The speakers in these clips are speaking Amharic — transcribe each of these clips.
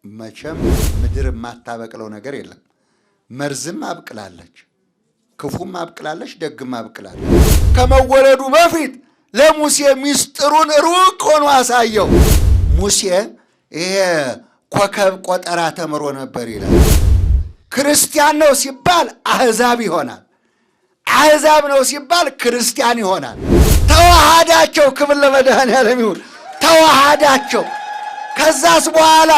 መቼም ምድር የማታበቅለው ነገር የለም። መርዝም አብቅላለች፣ ክፉም አብቅላለች፣ ደግም አብቅላለች። ከመወለዱ በፊት ለሙሴ ሚስጥሩን ሩቅ ሆኖ አሳየው። ሙሴ ይሄ ኮከብ ቆጠራ ተምሮ ነበር ይላል። ክርስቲያን ነው ሲባል አህዛብ ይሆናል፣ አህዛብ ነው ሲባል ክርስቲያን ይሆናል። ተዋሃዳቸው። ክብር ለመድኃኔዓለም ይሁን። ተዋሃዳቸው። ከዛስ በኋላ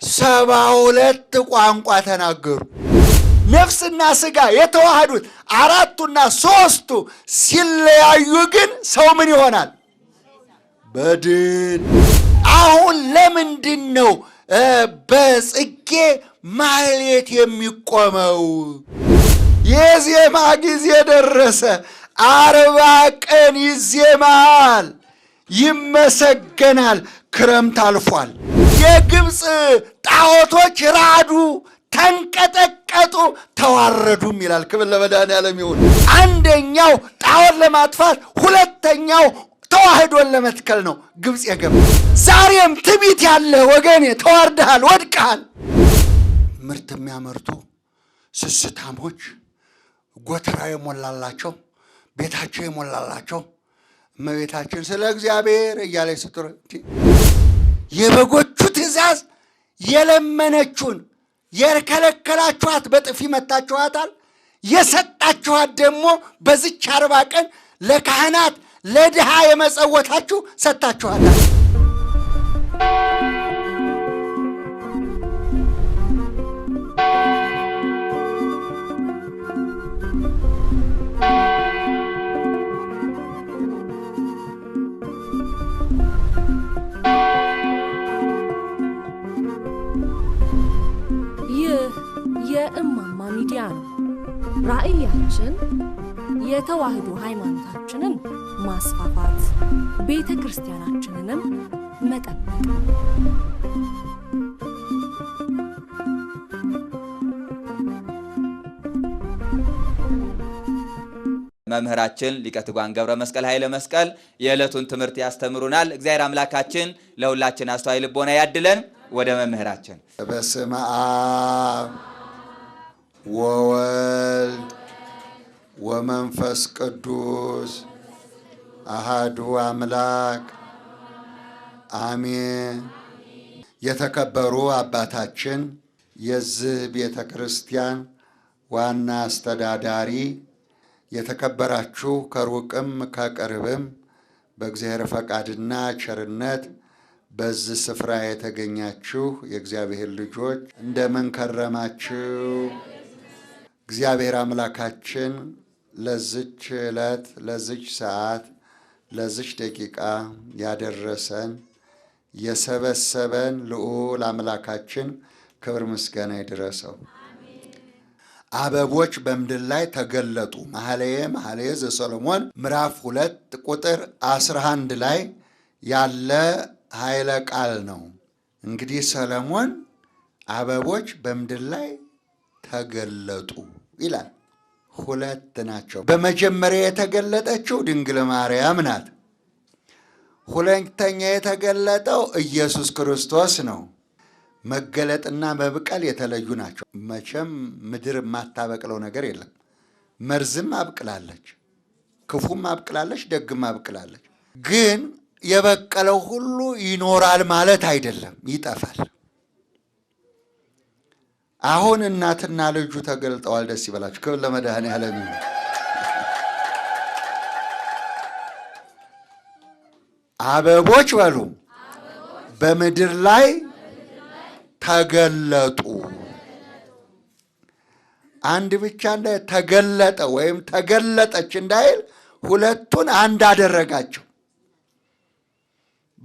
72 ቋንቋ ተናገሩ። ነፍስና ስጋ የተዋሃዱት አራቱና ሶስቱ ሲለያዩ ግን ሰው ምን ይሆናል? በድን። አሁን ለምንድን ነው በጽጌ ማህሌት የሚቆመው? የዜማ ጊዜ ደረሰ። 40 ቀን ይዜማል፣ ይመሰገናል። ክረምት አልፏል። የግብፅ ጣዖቶች ራዱ፣ ተንቀጠቀጡ፣ ተዋረዱም ይላል። ክብር ለመድኃኔዓለም ይሁን። አንደኛው ጣዖት ለማጥፋት፣ ሁለተኛው ተዋህዶን ለመትከል ነው ግብፅ የገባ። ዛሬም ትዕቢት ያለ ወገኔ ተዋርደሃል፣ ወድቀሃል። ምርት የሚያመርቱ ስስታሞች፣ ጎተራ የሞላላቸው፣ ቤታቸው የሞላላቸው እመቤታችን ስለ እግዚአብሔር እያለች ስትሮ የበጎቹ ትእዛዝ የለመነችውን የከለከላችኋት በጥፊ መታችኋታል። የሰጣችኋት ደግሞ በዚች 40 ቀን ለካህናት ለድሃ የመጸወታችሁ ሰጥታችኋታል። የእማማ ሚዲያ ነው። ራዕያችን የተዋህዶ ሃይማኖታችንን ማስፋፋት፣ ቤተ ክርስቲያናችንንም መጠበቅ። መምህራችን ሊቀ ትጉሃን ገብረ መስቀል ኃይለ መስቀል የዕለቱን ትምህርት ያስተምሩናል። እግዚአብሔር አምላካችን ለሁላችን አስተዋይ ልቦና ያድለን። ወደ መምህራችን። በስመ አብ ወወልድ ወመንፈስ ቅዱስ አሃዱ አምላክ አሜን። የተከበሩ አባታችን የዚህ ቤተ ክርስቲያን ዋና አስተዳዳሪ፣ የተከበራችሁ ከሩቅም ከቅርብም በእግዚአብሔር ፈቃድና ቸርነት በዚህ ስፍራ የተገኛችሁ የእግዚአብሔር ልጆች እንደምን ከረማችሁ? እግዚአብሔር አምላካችን ለዚች ዕለት፣ ለዚች ሰዓት፣ ለዚች ደቂቃ ያደረሰን የሰበሰበን ልዑል አምላካችን ክብር ምስጋና ይድረሰው። አበቦች በምድር ላይ ተገለጡ። መኃልየ ዘሰሎሞን ምዕራፍ 2 ቁጥር 11 ላይ ያለ ኃይለ ቃል ነው። እንግዲህ ሰሎሞን አበቦች በምድር ላይ ተገለጡ ይላል። 2 ናቸው። በመጀመሪያ የተገለጠችው ድንግል ማርያም ናት። ሁለተኛ የተገለጠው ኢየሱስ ክርስቶስ ነው። መገለጥና መብቀል የተለዩ ናቸው። መቼም ምድር የማታበቅለው ነገር የለም። መርዝም አብቅላለች፣ ክፉም አብቅላለች፣ ደግም አብቅላለች። ግን የበቀለው ሁሉ ይኖራል ማለት አይደለም፣ ይጠፋል። አሁን እናትና ልጁ ተገልጠዋል። ደስ ይበላችሁ። ክብር ለመድኃኔዓለም ይሁን። አበቦች በሉ በምድር ላይ ተገለጡ። አንድ ብቻ እንዳይል ተገለጠ ወይም ተገለጠች እንዳይል ሁለቱን አንድ አደረጋቸው።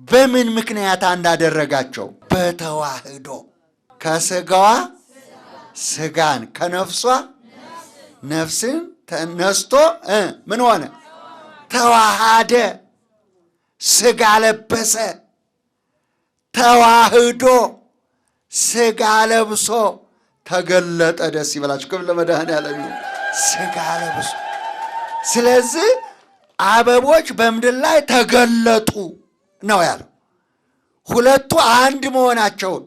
በምን ምክንያት አንድ አደረጋቸው? በተዋህዶ። ከስጋዋ ስጋን ከነፍሷ ነፍስን ተነስቶ ምን ሆነ? ተዋሃደ፣ ስጋ ለበሰ። ተዋህዶ ስጋ ለብሶ ተገለጠ። ደስ ይበላችሁ። ክብር ለመድኃኔዓለም ይሁን። ስጋ ለብሶ። ስለዚህ አበቦች በምድር ላይ ተገለጡ ነው ያለው። ሁለቱ አንድ መሆናቸውን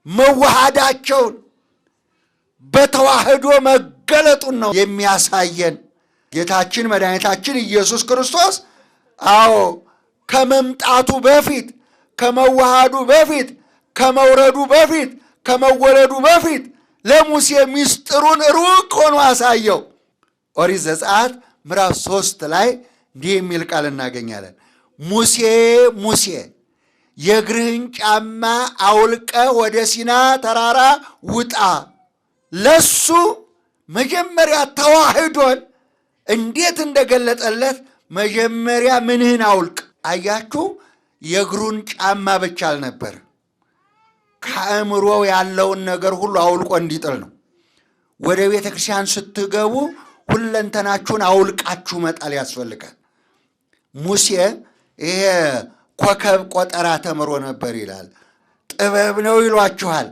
መዋሃዳቸውን በተዋህዶ መገለጡን ነው የሚያሳየን። ጌታችን መድኃኒታችን ኢየሱስ ክርስቶስ ከመምጣቱ በፊት፣ ከመዋሃዱ በፊት፣ ከመውረዱ በፊት፣ ከመወለዱ በፊት ለሙሴ ምስጢሩን ሩቅ ሆኖ አሳየው። ኦሪት ዘጸአት ምዕራፍ 3 ላይ እንዲህ የሚል ቃል እናገኛለን። ሙሴ ሙሴ የእግርህን ጫማ አውልቀ ወደ ሲና ተራራ ውጣ። ለሱ መጀመሪያ ተዋህዶን እንዴት እንደገለጠለት መጀመሪያ ምንህን አውልቅ። አያችሁ፣ የእግሩን ጫማ ብቻ አልነበር፣ ከአእምሮ ያለውን ነገር ሁሉ አውልቆ እንዲጥል ነው። ወደ ቤተ ክርስቲያን ስትገቡ ሁለንተናችሁን አውልቃችሁ መጣል ያስፈልጋል። ሙሴ ይሄ ኮከብ ቆጠራ ተምሮ ነበር ይላል። ጥበብ ነው ይሏችኋል።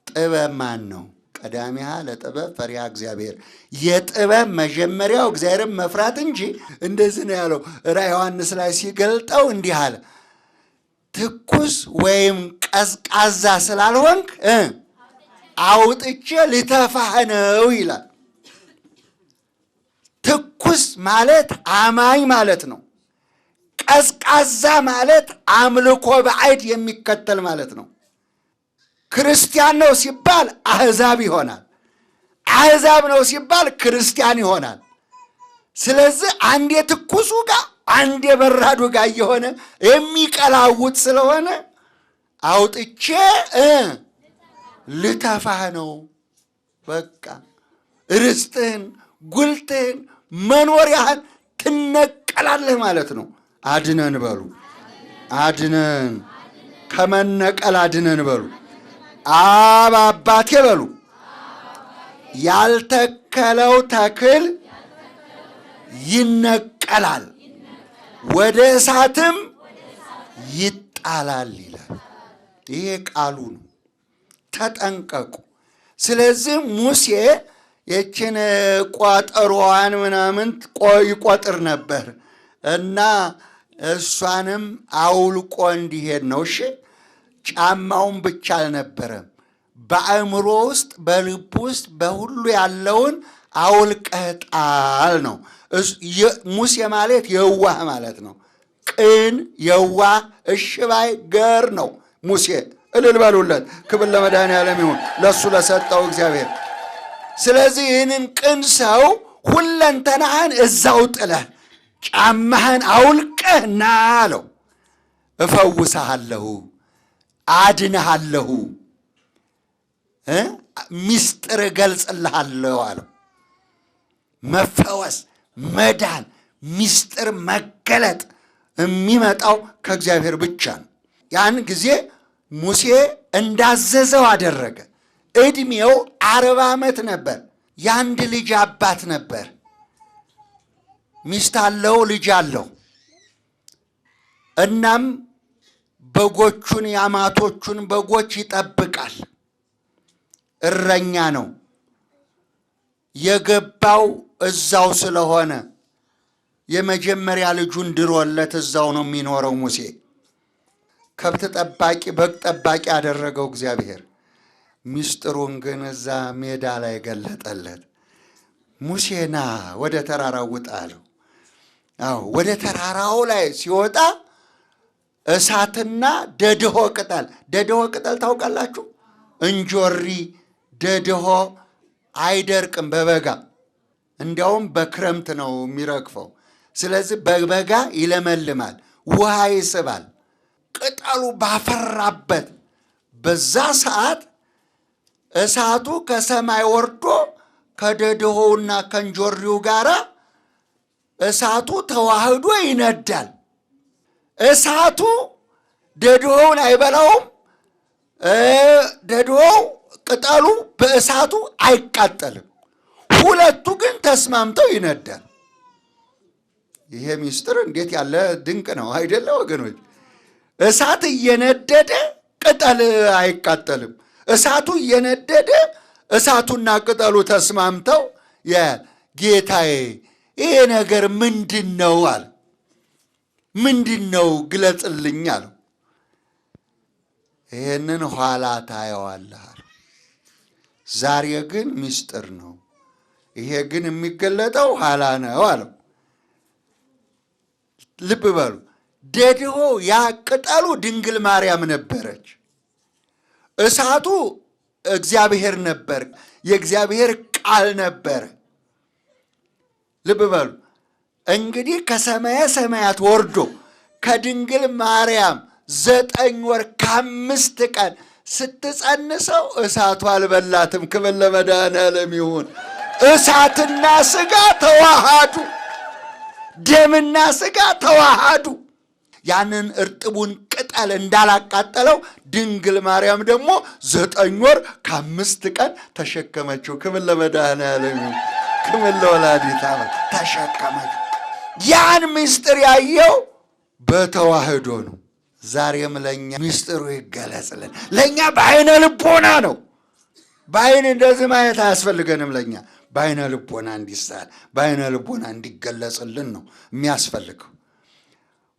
ጥበብ ማን ነው? ቀዳሚሃ ለጥበብ ፈሪሃ እግዚአብሔር። የጥበብ መጀመሪያው እግዚአብሔርን መፍራት እንጂ እንደዚህ ነው ያለው። ራዕየ ዮሐንስ ላይ ሲገልጠው እንዲህ አለ፣ ትኩስ ወይም ቀዝቃዛ ስላልሆንክ አውጥቼ ልተፋህ ነው ይላል። ትኩስ ማለት አማኝ ማለት ነው። ቀዝቃዛ ማለት አምልኮ ባዕድ የሚከተል ማለት ነው። ክርስቲያን ነው ሲባል አሕዛብ ይሆናል። አሕዛብ ነው ሲባል ክርስቲያን ይሆናል። ስለዚህ አንዴ ትኩሱ ጋር አንዴ በራዱ ጋር እየሆነ የሚቀላውጥ ስለሆነ አውጥቼ ልተፋህ ነው። በቃ ርስትህን፣ ጉልትህን፣ መኖሪያህን ትነቀላለህ ማለት ነው። አድነን በሉ። አድነን፣ ከመነቀል አድነን በሉ። አብ አባቴ በሉ። ያልተከለው ተክል ይነቀላል፣ ወደ እሳትም ይጣላል ይላል። ይሄ ቃሉ ነው። ተጠንቀቁ። ስለዚህ ሙሴ የችን ቋጠሮዋን ምናምን ይቆጥር ነበር እና እሷንም አውልቆ እንዲሄድ ነው። እሺ፣ ጫማውን ብቻ አልነበረም፣ በአእምሮ ውስጥ በልብ ውስጥ በሁሉ ያለውን አውልቀህ ጣል ነው። ሙሴ ማለት የዋህ ማለት ነው። ቅን፣ የዋህ፣ እሺ ባይ፣ ገር ነው ሙሴ። እልል በሉለት። ክብር ለመድኃኔዓለም ይሁን፣ ለእሱ ለሰጠው እግዚአብሔር። ስለዚህ ይህንን ቅን ሰው ሁለንተናህን እዛው ጥለህ ጫማህን አውልቀህ ና አለው። እፈውስሃለሁ፣ አድንሃለሁ፣ ሚስጥር እገልጽልሃለሁ አለው። መፈወስ፣ መዳን፣ ሚስጥር መገለጥ የሚመጣው ከእግዚአብሔር ብቻ ነው። ያን ጊዜ ሙሴ እንዳዘዘው አደረገ። ዕድሜው 40 ዓመት ነበር። የአንድ ልጅ አባት ነበር። ሚስት አለው፣ ልጅ አለው። እናም በጎቹን የአማቶቹን በጎች ይጠብቃል። እረኛ ነው። የገባው እዛው ስለሆነ የመጀመሪያ ልጁን ድሮለት እዛው ነው የሚኖረው ሙሴ። ከብት ጠባቂ፣ በግ ጠባቂ ያደረገው እግዚአብሔር ሚስጥሩን ግን እዛ ሜዳ ላይ ገለጠለት። ሙሴና ወደ ተራራው ውጣ አለው። ወደ ተራራው ላይ ሲወጣ እሳትና ደድሆ ቅጠል፣ ደድሆ ቅጠል ታውቃላችሁ? እንጆሪ ደድሆ አይደርቅም በበጋ፣ እንዲያውም በክረምት ነው የሚረግፈው። ስለዚህ በበጋ ይለመልማል፣ ውሃ ይስባል። ቅጠሉ ባፈራበት በዛ ሰዓት እሳቱ ከሰማይ ወርዶ ከደድሆውና ከእንጆሪው ጋር እሳቱ ተዋህዶ ይነዳል። እሳቱ ደድሆውን አይበላውም፣ ደድሆው ቅጠሉ በእሳቱ አይቃጠልም። ሁለቱ ግን ተስማምተው ይነዳል። ይሄ ምስጢር እንዴት ያለ ድንቅ ነው አይደለ ወገኖች? እሳት እየነደደ ቅጠል አይቃጠልም። እሳቱ እየነደደ እሳቱና ቅጠሉ ተስማምተው ጌታዬ ይሄ ነገር ምንድን ነው አለ። ምንድን ነው ግለጽልኝ አለው። ይህንን ኋላ ታየዋለህ አለው። ዛሬ ግን ምስጢር ነው፣ ይሄ ግን የሚገለጠው ኋላ ነው አለው። ልብ በሉ፣ ደድሆ ያ ቅጠሉ ድንግል ማርያም ነበረች። እሳቱ እግዚአብሔር ነበር፣ የእግዚአብሔር ቃል ነበር። ልብ በሉ እንግዲህ ከሰማየ ሰማያት ወርዶ ከድንግል ማርያም 9 ወር ከ5 ቀን ስትጸንሰው እሳቱ አልበላትም። ክብር ለመድኃኔዓለም ይሁን። እሳትና ሥጋ ተዋሃዱ፣ ደምና ሥጋ ተዋሃዱ። ያንን እርጥቡን ቅጠል እንዳላቃጠለው ድንግል ማርያም ደግሞ 9 ወር ከ5 ቀን ተሸከመችው። ክብር ለመድኃኔዓለም ይሁን። ክብር ለወላዲተ አምላክ ተሸከመችው። ያን ምስጢር ያየው በተዋህዶ ነው። ዛሬም ለእኛ ምስጢሩ ይገለጽልን። ለእኛ በአይነ ልቦና ነው። በአይን እንደዚህ ማየት አያስፈልገንም። ለእኛ በአይነ ልቦና እንዲሳል፣ በአይነ ልቦና እንዲገለጽልን ነው የሚያስፈልገው።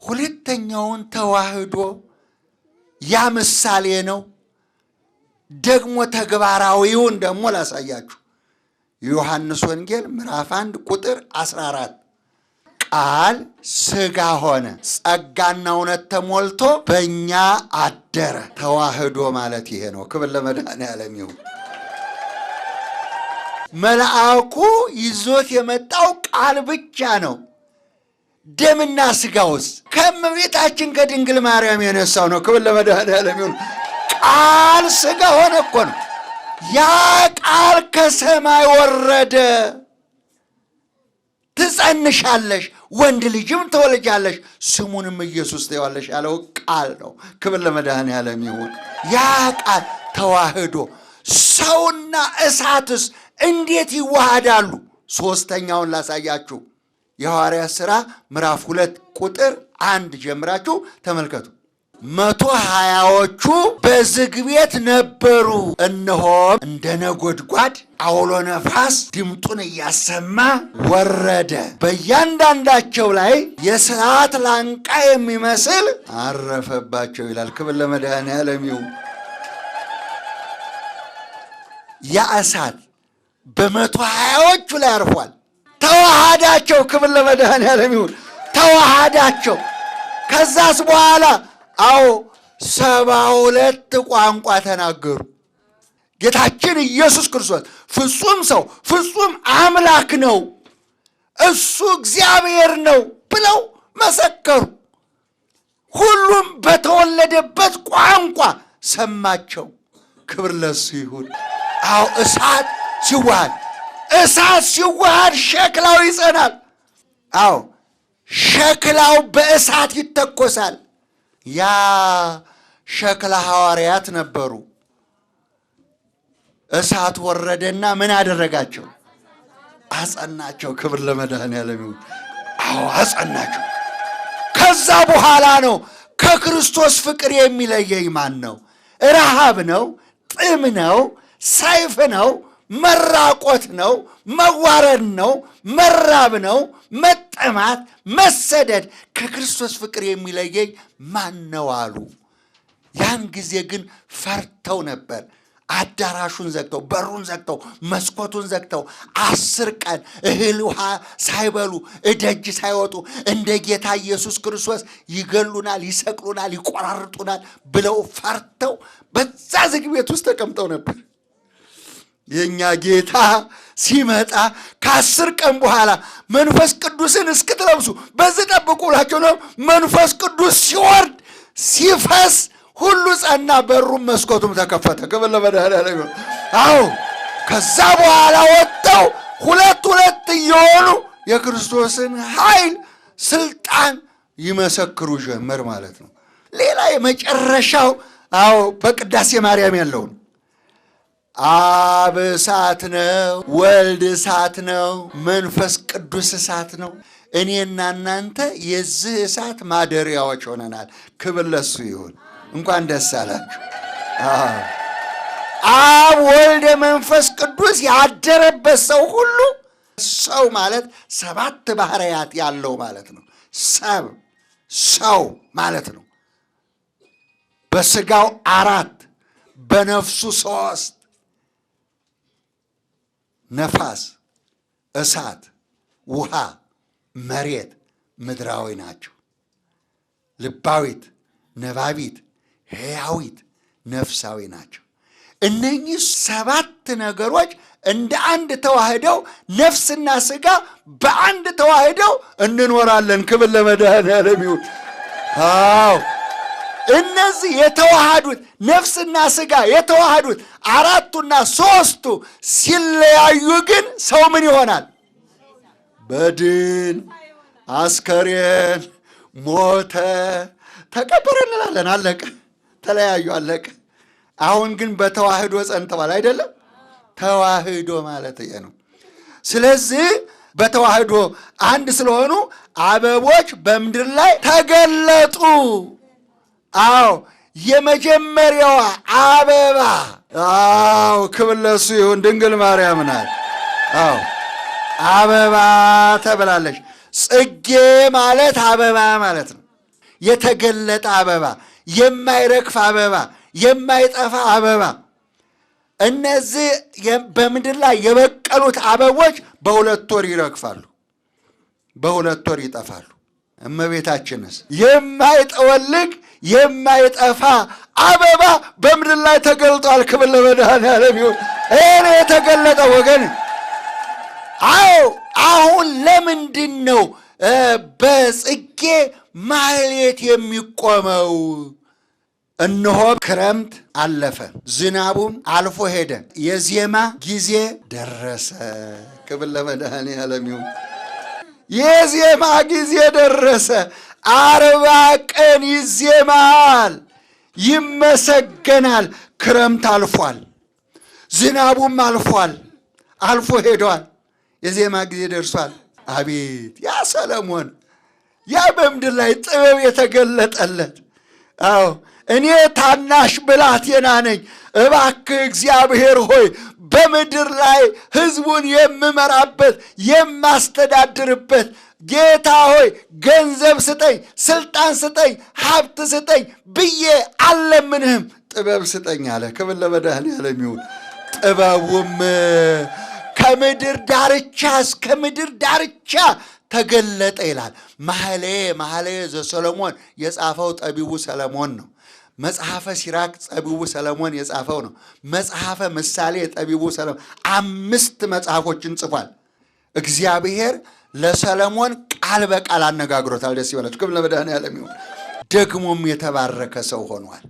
ሁለተኛውን ተዋህዶ ያ ምሳሌ ነው። ደግሞ ተግባራዊውን ደግሞ ላሳያችሁ። ዮሐንስ ወንጌል ምዕራፍ 1 ቁጥር 14 ቃል ሥጋ ሆነ ጸጋና እውነት ተሞልቶ በእኛ አደረ። ተዋህዶ ማለት ይሄ ነው። ክብር ለመድኃኔዓለም ይሁን። መልአኩ ይዞት የመጣው ቃል ብቻ ነው። ደምና ሥጋውስ ከእመቤታችን ከድንግል ማርያም የነሳው ነው። ክብር ለመድኃኔዓለም ይሁን። ቃል ሥጋ ሆነ እኮ ነው። ያ ቃል ከሰማይ ወረደ። ትጸንሻለሽ፣ ወንድ ልጅም ትወልጃለሽ፣ ስሙንም ኢየሱስ ትይዋለሽ ያለው ቃል ነው። ክብር ለመድኃኔዓለም ይሁን። ያ ቃል ተዋህዶ። ሰውና እሳትስ እንዴት ይዋሃዳሉ? ሦስተኛውን ላሳያችሁ። የሐዋርያት ሥራ ምዕራፍ 2 ቁጥር 1 ጀምራችሁ ተመልከቱ። 120ዎቹ በዝግ ቤት ነበሩ። እነሆም እንደ ነጎድጓድ አውሎ ነፋስ ድምጡን እያሰማ ወረደ፣ በእያንዳንዳቸው ላይ የእሳት ላንቃ የሚመስል አረፈባቸው ይላል። ክብር ለመድኃኔዓለም ይሁን። ያ እሳት በ120ዎቹ ላይ አርፏል። ተዋሃዳቸው። ክብር ለመድኃኔዓለም ይሁን። ተዋሃዳቸው። ከዛስ በኋላ 72 ቋንቋ ተናገሩ። ጌታችን ኢየሱስ ክርስቶስ ፍጹም ሰው ፍጹም አምላክ ነው፣ እሱ እግዚአብሔር ነው ብለው መሰከሩ። ሁሉም በተወለደበት ቋንቋ ሰማቸው። ክብር ለሱ ይሁን። እሳት ሲዋሃድ ሸክላው ይጸናል። ሸክላው በእሳት ይተኮሳል። ያ ሸክላ ሐዋርያት ነበሩ። እሳት ወረደና ምን አደረጋቸው? አጸናቸው። ክብር ለመድኃኔዓለም ይሁን። አጸናቸው። ከዛ በኋላ ነው ከክርስቶስ ፍቅር የሚለየኝ ማን ነው? ረሃብ ነው? ጥም ነው? ሰይፍ ነው? መራቆት ነው? መዋረድ ነው? መራብ ነው? መጠማት፣ መሰደድ? ከክርስቶስ ፍቅር የሚለየኝ ማን ነው አሉ። ያን ጊዜ ግን ፈርተው ነበር። አዳራሹን ዘግተው፣ በሩን ዘግተው፣ መስኮቱን ዘግተው 10 ቀን እህል ውሃ ሳይበሉ እደጅ ሳይወጡ እንደ ጌታ ኢየሱስ ክርስቶስ ይገሉናል፣ ይሰቅሉናል፣ ይቆራርጡናል ብለው ፈርተው በዛ ዝግ ቤት ውስጥ ተቀምጠው ነበር። የእኛ ጌታ ሲመጣ ከ10 ቀን በኋላ መንፈስ ቅዱስን እስክትለብሱ በዚህ ጠብቁ ብላቸው ነው። መንፈስ ቅዱስ ሲወርድ ሲፈስ ሁሉ ጸና፣ በሩም መስኮቱም ተከፈተ። ክብር ለመድኃኔዓለም ይሁን። ከዛ በኋላ ወጥተው 2 እየሆኑ የክርስቶስን ኃይል ስልጣን ይመሰክሩ ጀመር ማለት ነው። ሌላ የመጨረሻው በቅዳሴ ማርያም ያለውን አብ እሳት ነው፣ ወልድ እሳት ነው፣ መንፈስ ቅዱስ እሳት ነው። እኔና እናንተ የዚህ እሳት ማደሪያዎች ሆነናል። ክብር ለሱ ይሁን። እንኳን ደስ አላችሁ። አብ ወልድ መንፈስ ቅዱስ ያደረበት ሰው ሁሉ ሰው ማለት 7 ባህርያት ያለው ማለት ነው። ሰው ማለት ነው። በስጋው 4 በነፍሱ 3 ነፋስ፣ እሳት፣ ውሃ፣ መሬት፣ ምድራዊ ናቸው። ልባዊት፣ ነባቢት፣ ሕያዊት፣ ነፍሳዊ ናቸው። እነኚህ 7 ነገሮች እንደ አንድ ተዋህደው ነፍስና ስጋ በአንድ ተዋህደው እንኖራለን። ክብር ለመድኃኔዓለም ይሁን። አዎ እነዚህ የተዋሃዱት ነፍስና ስጋ የተዋሃዱት 4ቱና 3ቱ ሲለያዩ ግን ሰው ምን ይሆናል? በድን፣ አስከሬን፣ ሞተ፣ ተቀበረ እንላለን። አለቀ። ተለያዩ፣ አለቀ። አሁን ግን በተዋህዶ ጸንተዋል አይደለም? ተዋህዶ ማለት ይሄ ነው። ስለዚህ በተዋህዶ አንድ ስለሆኑ አበቦች በምድር ላይ ተገለጡ። አዎ የመጀመሪያዋ አበባ ክብር ለእሱ ይሁን ድንግል ማርያም ናት። አዎ አበባ ተብላለች። ጽጌ ማለት አበባ ማለት ነው። የተገለጠ አበባ፣ የማይረግፍ አበባ፣ የማይጠፋ አበባ። እነዚህ በምድር ላይ የበቀሉት አበቦች በ2 ወር ይረግፋሉ፣ በ2 ወር ይጠፋሉ። እመቤታችንስ የማይጠወልግ የማይጠፋ አበባ በምድር ላይ ተገልጧል። ክብር ለመድኃኔዓለም ይሁን። ይሄ የተገለጠ ወገን። አዎ አሁን ለምንድን ነው በጽጌ ማህሌት የሚቆመው? እነሆ ክረምት አለፈ፣ ዝናቡም አልፎ ሄደ፣ የዜማ ጊዜ ደረሰ። ክብር ለመድኃኔዓለም ይሁን። የዜማ ጊዜ ደረሰ። 40 ቀን ይዜማል፣ ይመሰገናል። ክረምት አልፏል፣ ዝናቡም አልፏል፣ አልፎ ሄዷል። የዜማ ጊዜ ደርሷል። አቤት ያ ሰለሞን፣ ያ በምድር ላይ ጥበብ የተገለጠለት። አዎ እኔ ታናሽ ብላቴና ነኝ፣ እባክህ እግዚአብሔር ሆይ በምድር ላይ ሕዝቡን የምመራበት የማስተዳድርበት ጌታ ሆይ ገንዘብ ስጠኝ፣ ስልጣን ስጠኝ፣ ሀብት ስጠኝ ብዬ አልለምንህም፣ ጥበብ ስጠኝ አለ። ክብር ለመድኃኔዓለም ይሁን። ጥበቡም ከምድር ዳርቻ እስከ ምድር ዳርቻ ተገለጠ ይላል። መኃልየ ዘሰሎሞን የጻፈው ጠቢቡ ሰለሞን ነው። መጽሐፈ ሲራክ ጠቢቡ ሰለሞን የጻፈው ነው። መጽሐፈ ምሳሌ ጠቢቡ ሰለሞን 5 መጽሐፎችን ጽፏል። እግዚአብሔር ለሰለሞን ቃል በቃል አነጋግሮታል። ደስ ይበላችሁ። ክብር ለመድኃኔዓለም ይሁን። ደግሞም የተባረከ ሰው ሆኗል።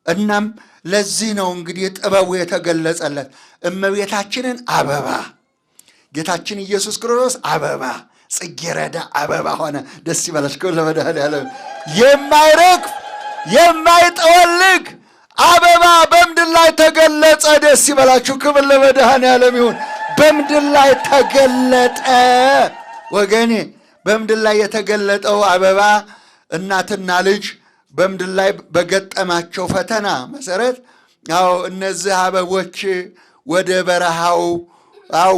እናም ለዚህ ነው እንግዲህ ጥበቡ የተገለጸለት። እመቤታችንን አበባ፣ ጌታችን ኢየሱስ ክርስቶስ አበባ፣ ጽጌረዳ አበባ ሆነ። ደስ ይበላችሁ። ክብር ለመድኃኔዓለም። የማይረግፍ የማይጠወልግ አበባ በምድር ላይ ተገለጸ። ደስ ይበላችሁ። ክብር ለመድኃኔዓለም ይሁን። በምድር ላይ ተገለጠ። ወገኔ በምድር ላይ የተገለጠው አበባ እናትና ልጅ በምድር ላይ በገጠማቸው ፈተና መሰረት እነዚህ አበቦች ወደ በረሃው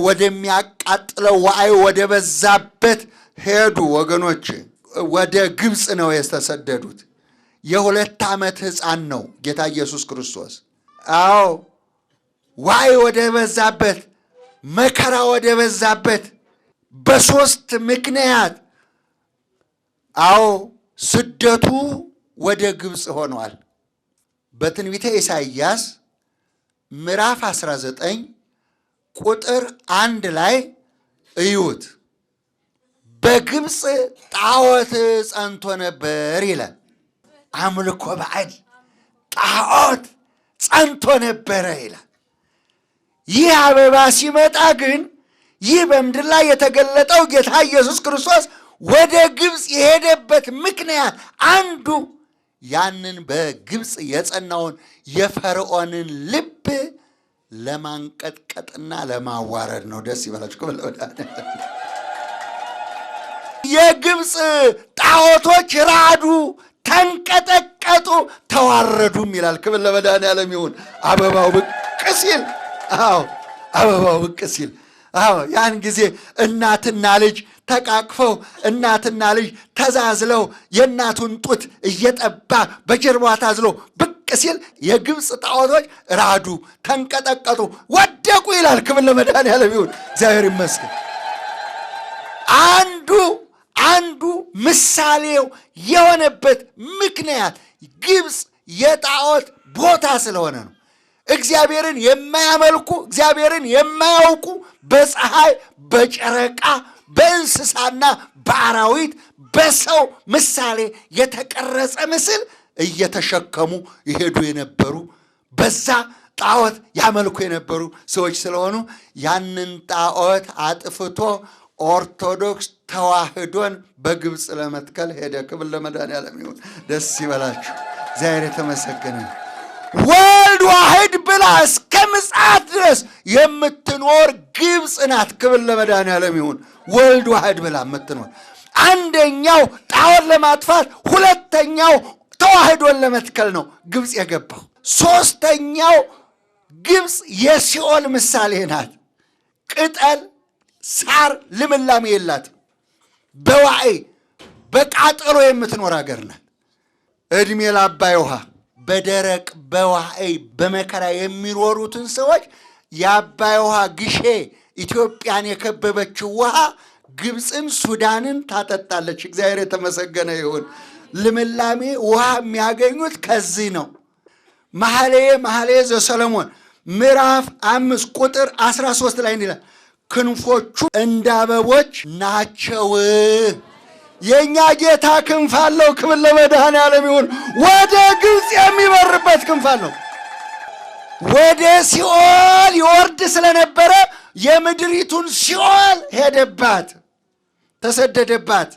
ወደሚያቃጥለው ዋዕይ ወደ በዛበት ሄዱ። ወገኖች ወደ ግብፅ ነው የተሰደዱት። የ2 ዓመት ሕፃን ነው ጌታ ኢየሱስ ክርስቶስ። ዋዕይ ወደ በዛበት፣ መከራ ወደ በዛበት በ3 ምክንያት ስደቱ ወደ ግብፅ ሆኗል። በትንቢተ ኢሳይያስ ምዕራፍ 19 ቁጥር 1 ላይ እዩት። በግብፅ ጣዖት ጸንቶ ነበር ይላል። አምልኮ ባዕድ ጣዖት ጸንቶ ነበረ ይላል። ይህ አበባ ሲመጣ ግን ይህ በምድር ላይ የተገለጠው ጌታ ኢየሱስ ክርስቶስ ወደ ግብፅ የሄደበት ምክንያት አንዱ ያንን በግብፅ የጸናውን የፈርዖንን ልብ ለማንቀጥቀጥና ለማዋረድ ነው። ደስ ይበላችሁ። የግብፅ ጣዖቶች ራዱ፣ ተንቀጠቀጡ፣ ተዋረዱም ይላል። ክብር ለመድኃኔዓለም ይሁን። አበባው ብቅ ሲል አበባው ብቅ ሲል ያን ጊዜ እናትና ልጅ ተቃቅፈው እናትና ልጅ ተዛዝለው የእናቱን ጡት እየጠባ በጀርባዋ ታዝሎ ብቅ ሲል የግብፅ ጣዖቶች ራዱ፣ ተንቀጠቀጡ፣ ወደቁ ይላል። ክብር ለመድኃኔዓለም ይሁን። እግዚአብሔር ይመስገን። አንዱ ምሳሌው የሆነበት ምክንያት ግብፅ የጣዖት ቦታ ስለሆነ ነው። እግዚአብሔርን የማያመልኩ እግዚአብሔርን የማያውቁ በፀሐይ በጨረቃ በእንስሳና በአራዊት በሰው ምሳሌ የተቀረጸ ምስል እየተሸከሙ ይሄዱ የነበሩ በዛ ጣዖት ያመልኩ የነበሩ ሰዎች ስለሆኑ ያንን ጣዖት አጥፍቶ ኦርቶዶክስ ተዋህዶን በግብፅ ለመትከል ሄደ። ክብር ለመድኃኔዓለም ይሁን። ደስ ይበላችሁ። እግዚአብሔር የተመሰገነ። ወልድ ዋሕድ ብላ እስከ ምጽአት ድረስ የምትኖር ግብፅ ናት። ክብር ለመድኃኔዓለም ይሁን። ወልድ ዋሕድ ብላ የምትኖር አንደኛው ጣዖት ለማጥፋት፣ ሁለተኛው ተዋህዶን ለመትከል ነው ግብፅ የገባው። ሶስተኛው ግብፅ የሲኦል ምሳሌ ናት። ቅጠል ሳር ልምላሜ የላትም። በዋዕይ በቃጠሎ የምትኖር ሀገር ናት። ዕድሜ ለአባይ ውሃ። በደረቅ በዋዕይ በመከራ የሚኖሩትን ሰዎች የአባይ ውሃ ግሼ ኢትዮጵያን የከበበችው ውሃ ግብፅን ሱዳንን ታጠጣለች። እግዚአብሔር የተመሰገነ ይሁን። ልምላሜ ውሃ የሚያገኙት ከዚህ ነው። መኃልየ ዘሰሎሞን ምዕራፍ 5 ቁጥር 13 ላይ እንዲላል ክንፎቹ እንደ አበቦች ናቸው። የእኛ ጌታ ክንፍ አለው። ክብር ለመድኃኔዓለም ይሁን። ወደ ግብፅ የሚበርበት ክንፍ አለው። ወደ ሲኦል ይወርድ ስለነበረ የምድሪቱን ሲኦል ሄደባት፣ ተሰደደባት።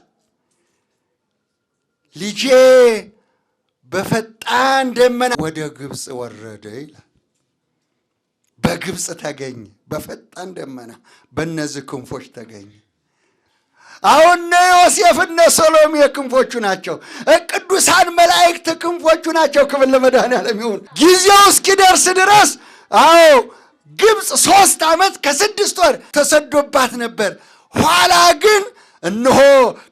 ልጄ በፈጣን ደመና ወደ ግብፅ ወረደ ይላል። በግብፅ ተገኘ፣ በፈጣን ደመና በእነዚህ ክንፎች ተገኘ። አሁን እነ ዮሴፍ እነ ሰሎሜ ክንፎቹ ናቸው። ቅዱሳን መላእክት ክንፎቹ ናቸው። ክብር ለመድኃኔዓለም ይሁን። ጊዜው እስኪደርስ ድረስ ግብፅ 3 ዓመት ከ6 ወር ተሰዶባት ነበር። ኋላ ግን እነሆ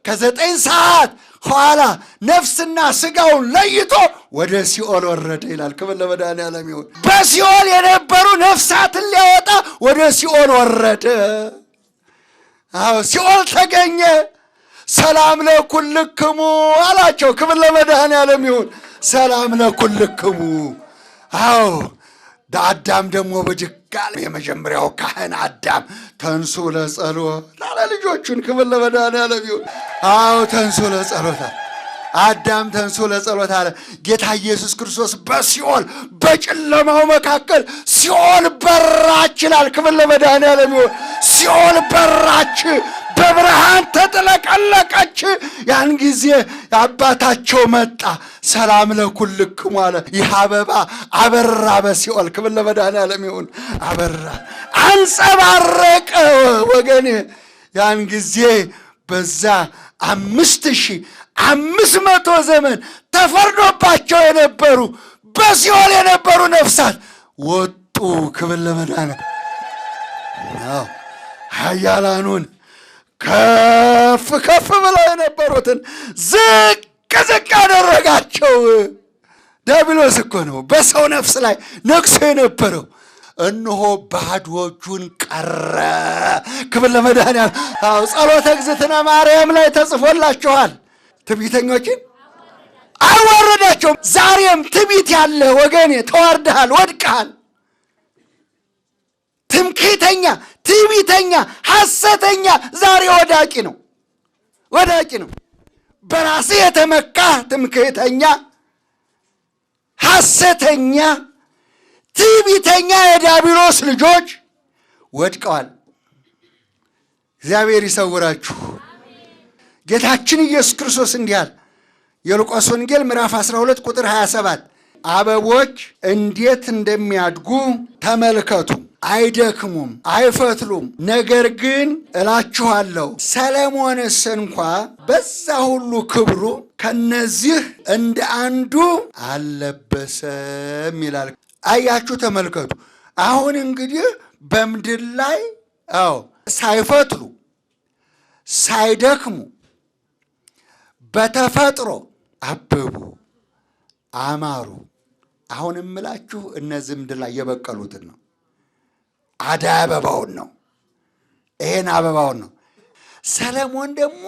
ከ9 ሰዓት ኋላ ነፍስና ስጋውን ለይቶ ወደ ሲኦል ወረደ ይላል። ክብር ለመድኃኔዓለም ይሁን። በሲኦል የነበሩ ነፍሳትን ሊያወጣ ወደ ሲኦል ወረደ። ሲኦል ተገኘ። ሰላም ለኩልክሙ አላቸው። ክብር ለመድኃኔዓለም ይሁን። ሰላም ለኩልክሙ። አዳም ደግሞ በድጋሚ የመጀመሪያው ካህን አዳም ተንሱ ለጸሎት አለ ልጆቹን። ክብር ለመድኃኔዓለም ይሁን። ተንሱ ለጸሎት አዳም ተንሱ ለጸሎት አለ። ጌታ ኢየሱስ ክርስቶስ በሲኦል በጨለማው መካከል ሲኦል በራች ይላል። ክብር ለመድኃኔዓለም ይሁን። ሲኦል በራች፣ በብርሃን ተጥለቀለቀች። ያን ጊዜ አባታቸው መጣ። ሰላም ለኩልክሙ አለ። ይህ አበባ አበራ በሲኦል። ክብር ለመድኃኔዓለም ይሁን። አበራ፣ አንጸባረቀ ወገኔ። ያን ጊዜ በዛ 5500 ዘመን ተፈርዶባቸው የነበሩ በሲኦል የነበሩ ነፍሳት ወጡ። ክብር ለመድኃኔዓለም። ኃያላኑን ከፍ ከፍ ብለው የነበሩትን ዝቅ ዝቅ አደረጋቸው። ዲያብሎስ እኮ ነው በሰው ነፍስ ላይ ነግሶ የነበረው። እነሆ ባዶ እጁን ቀረ። ክብር ለመድኃኔዓለም። ጸሎተ እግዝእትነ ማርያም ላይ ተጽፎላችኋል። ትዕቢተኞችን አዋረዳቸው። ዛሬም ትዕቢት ያለ ወገኔ ተዋርደሃል፣ ወድቀሃል። ትምክህተኛ፣ ትዕቢተኛ፣ ሐሰተኛ ዛሬ ወዳቂ ነው፣ ወዳቂ ነው። በራስህ የተመካ ትምክህተኛ፣ ሐሰተኛ፣ ትዕቢተኛ የዲያብሎስ ልጆች ወድቀዋል። እግዚአብሔር ይሰውራችሁ። ጌታችን ኢየሱስ ክርስቶስ እንዲህ አለ። የሉቃስ ወንጌል ምዕራፍ 12 ቁጥር 27 አበቦች እንዴት እንደሚያድጉ ተመልከቱ፣ አይደክሙም፣ አይፈትሉም። ነገር ግን እላችኋለሁ ሰለሞንስ እንኳ በዛ ሁሉ ክብሩ ከነዚህ እንደ አንዱ አልለበሰም ይላል። አያችሁ፣ ተመልከቱ። አሁን እንግዲህ በምድር ላይ ሳይፈትሉ ሳይደክሙ በተፈጥሮ አበቡ አማሩ። አሁን እምላችሁ እነዚህ ምድር ላይ የበቀሉትን ነው። አደይ አበባውን ነው። ይሄን አበባውን ነው። ሰለሞን ደግሞ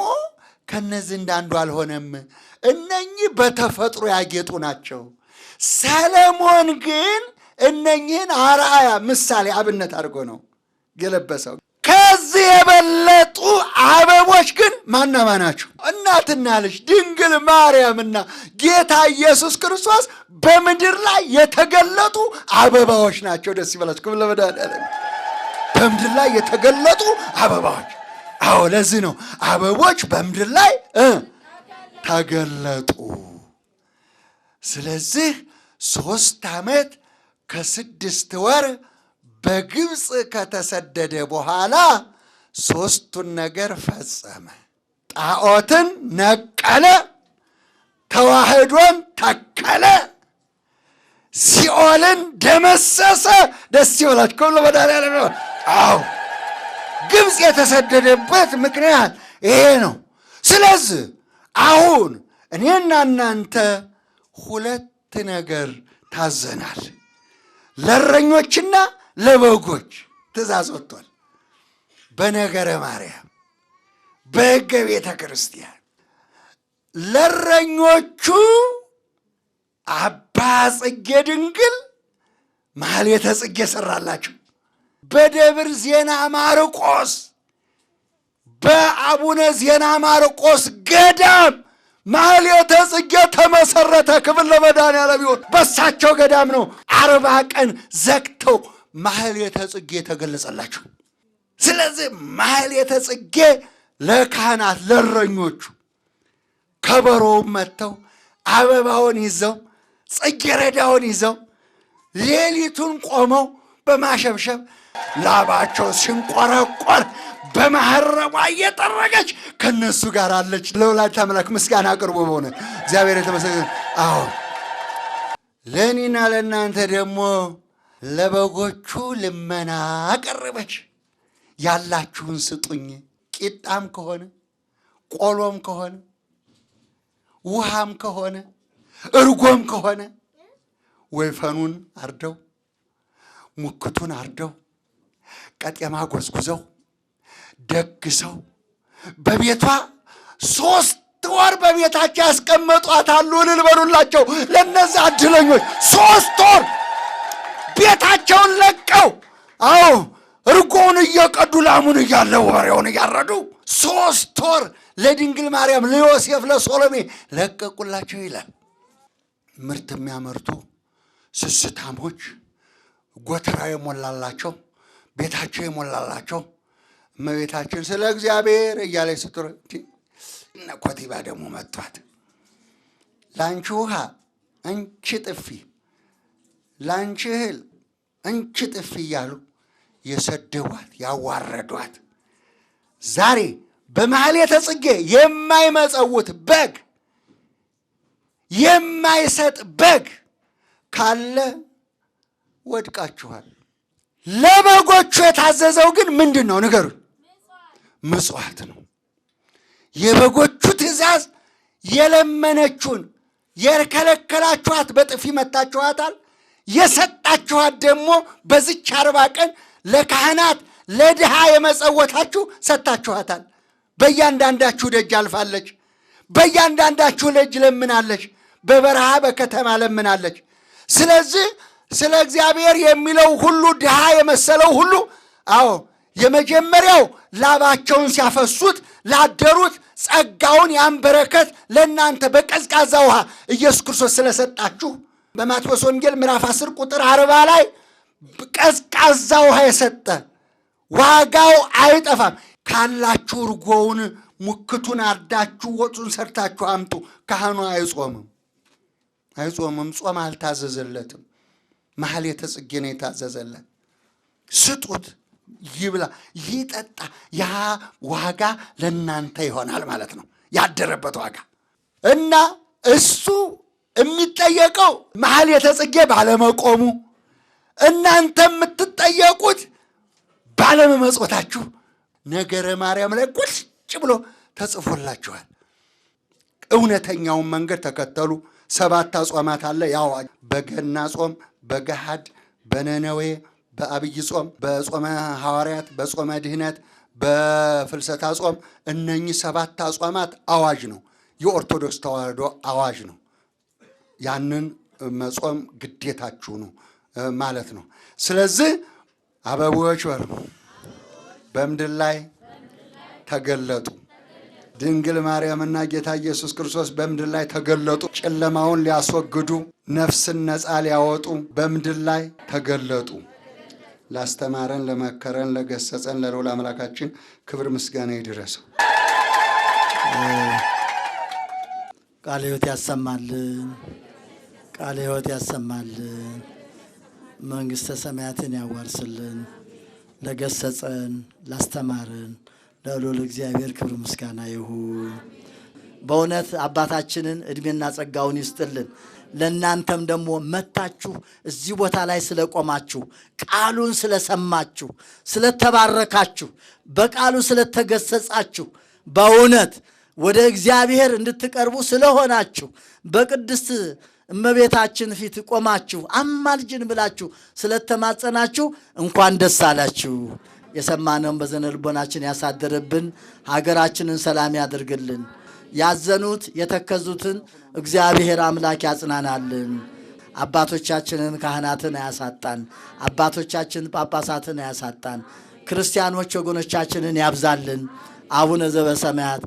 ከነዚህ እንዳንዱ አልሆነም። እነኚህ በተፈጥሮ ያጌጡ ናቸው። ሰለሞን ግን እነኚህን አርአያ ምሳሌ አብነት አድርጎ ነው የለበሰው። ከዚህ የበለጡ አበቦች ግን ማናማ ናቸው? እናትና ልጅ ድንግል ማርያምና ጌታ ኢየሱስ ክርስቶስ በምድር ላይ የተገለጡ አበባዎች ናቸው። ደስ ይበላችሁ። ክብር ለመድኃኒዓለም። በምድር ላይ የተገለጡ አበባዎች። አዎ ለዚህ ነው አበቦች በምድር ላይ ተገለጡ። ስለዚህ 3 ዓመት ከ6 ወር በግብፅ ከተሰደደ በኋላ 3ቱን ነገር ፈጸመ። ጣዖትን ነቀለ፣ ተዋህዶን ተከለ፣ ሲኦልን ደመሰሰ። ደስ ይበላችሁ ለመድኃኒዓለም። አዎ ግብፅ የተሰደደበት ምክንያት ይሄ ነው። ስለዚህ አሁን እኔና እናንተ 2 ነገር ታዘናል። ለእረኞችና ለበጎች ትእዛዝ ወጥቷል። በነገረ ማርያም በሕገ ቤተ ክርስቲያን ለእረኞቹ አባ ጽጌ ድንግል ማኅሌተ ጽጌ ሰራላቸው። በደብር ዜና ማርቆስ በአቡነ ዜና ማርቆስ ገዳም ማኅሌተ ጽጌ ተመሰረተ። ክብር ለመድኃኒዓለም ይሁን። በሳቸው ገዳም ነው 40 ቀን ዘግተው ማኅሌተ ጽጌ ተገለጸላቸው። ስለዚህ ማኅሌተ ጽጌ ለካህናት ለእረኞቹ ከበሮውን መጥተው አበባውን ይዘው ጽጌረዳውን ይዘው ሌሊቱን ቆመው በማሸብሸብ ላባቸው ሲንቆረቆር በመሐረቧ እየጠረገች ከነሱ ጋር አለች። ለወላዲተ አምላክ ምስጋና አቅርቦ በሆነ እግዚአብሔር የተመሰገነ። አሁን ለእኔና ለእናንተ ደግሞ ለበጎቹ ልመና አቀረበች። ያላችሁን ስጡኝ። ቂጣም ከሆነ ቆሎም ከሆነ ውሃም ከሆነ እርጎም ከሆነ ወይፈኑን አርደው ሙክቱን አርደው ቀጤማ ጎዝጉዘው ደግሰው በቤቷ 3 ወር በቤታቸው ያስቀመጧታሉ። እልል በሉላቸው ለእነዚያ እድለኞች። 3 ወር ቤታቸውን ለቀው፣ አዎ እርጎውን እየቀዱ ላሙን እያለው በሬውን እያረዱ 3 ወር ለድንግል ማርያም ለዮሴፍ ለሶሎሜ ለቀቁላቸው ይላል። ምርት የሚያመርቱ ስስታሞች ጎተራ የሞላላቸው ቤታቸው የሞላላቸው እመቤታችን ስለ እግዚአብሔር እያለች ስትሮ እነ ኮቲባ ደግሞ መጥቷት ላንቺ ውሃ አንቺ ጥፊ፣ ላንቺ እህል አንቺ ጥፊ እያሉ የሰደቧት ያዋረዷት ዛሬ በማኅሌተ ጽጌ የማይመጸውት በግ የማይሰጥ በግ ካለ ወድቃችኋል። ለበጎቹ የታዘዘው ግን ምንድን ነው? ንገሩኝ። ምጽዋት ነው። የበጎቹ ትእዛዝ የለመነችውን የከለከላችኋት በጥፊ መታችኋታል። የሰጣችኋት ደግሞ በዚች 40 ቀን ለካህናት ለድሃ የመጸወታችሁ ሰጥታችኋታል። በእያንዳንዳችሁ ደጅ አልፋለች። በእያንዳንዳችሁ ልጅ ለምናለች። በበረሃ በከተማ ለምናለች። ስለዚህ ስለ እግዚአብሔር የሚለው ሁሉ ድሃ የመሰለው ሁሉ አዎ የመጀመሪያው ላባቸውን ሲያፈሱት ላደሩት ጸጋውን ያን በረከት ለእናንተ በቀዝቃዛ ውሃ ኢየሱስ ክርስቶስ ስለሰጣችሁ በማቴዎስ ወንጌል ምዕራፍ 10 ቁጥር 40 ላይ ቀዝቃዛ ውሃ የሰጠ ዋጋው አይጠፋም። ካላችሁ እርጎውን ሙክቱን አርዳችሁ ወጡን ሰርታችሁ አምጡ። ካህኑ አይጾምም። ጾም አልታዘዘለትም። ማኅሌተ ጽጌ ነው የታዘዘለት። ስጡት፣ ይብላ፣ ይጠጣ። ያ ዋጋ ለእናንተ ይሆናል ማለት ነው፣ ያደረበት ዋጋ እና እሱ የሚጠየቀው ማኅሌተ ጽጌ ባለመቆሙ፣ እናንተ የምትጠየቁት ባለመመጽወታችሁ። ነገረ ማርያም ላይ ቁጭ ብሎ ተጽፎላችኋል። እውነተኛውን መንገድ ተከተሉ። 7 አጽዋማት አለ። ያው በገና ጾም፣ በገሃድ፣ በነነዌ፣ በአብይ ጾም፣ በጾመ ሐዋርያት፣ በጾመ ድህነት፣ በፍልሰታ ጾም እነኚህ 7 አጽዋማት አዋጅ ነው። የኦርቶዶክስ ተዋሕዶ አዋጅ ነው። ያንን መጾም ግዴታችሁ ነው ማለት ነው። ስለዚህ አበቦች በሩ በምድር ላይ ተገለጡ። ድንግል ማርያምና ጌታ ኢየሱስ ክርስቶስ በምድር ላይ ተገለጡ። ጨለማውን ሊያስወግዱ ነፍስን ነፃ ሊያወጡ በምድር ላይ ተገለጡ። ላስተማረን፣ ለመከረን፣ ለገሰጸን ለልዑል አምላካችን ክብር ምስጋና ይድረሰው። ቃለ ሕይወት ያሰማልን፣ ቃለ ሕይወት ያሰማልን፣ መንግሥተ ሰማያትን ያዋርስልን። ለገሰጸን ላስተማረን ለልዑል እግዚአብሔር ክብር ምስጋና ይሁን። በእውነት አባታችንን ዕድሜና ጸጋውን ይስጥልን። ለእናንተም ደግሞ መታችሁ እዚህ ቦታ ላይ ስለቆማችሁ፣ ቃሉን ስለሰማችሁ፣ ስለተባረካችሁ፣ በቃሉ ስለተገሰጻችሁ፣ በእውነት ወደ እግዚአብሔር እንድትቀርቡ ስለሆናችሁ፣ በቅድስት እመቤታችን ፊት ቆማችሁ አማልጅን ብላችሁ ስለተማጸናችሁ እንኳን ደስ አላችሁ። የሰማነውን በዘነ ልቦናችን ያሳደረብን፣ ሀገራችንን ሰላም ያደርግልን። ያዘኑት የተከዙትን እግዚአብሔር አምላክ ያጽናናልን። አባቶቻችንን ካህናትን አያሳጣን። አባቶቻችን ጳጳሳትን አያሳጣን። ክርስቲያኖች ወገኖቻችንን ያብዛልን። አቡነ ዘበሰማያት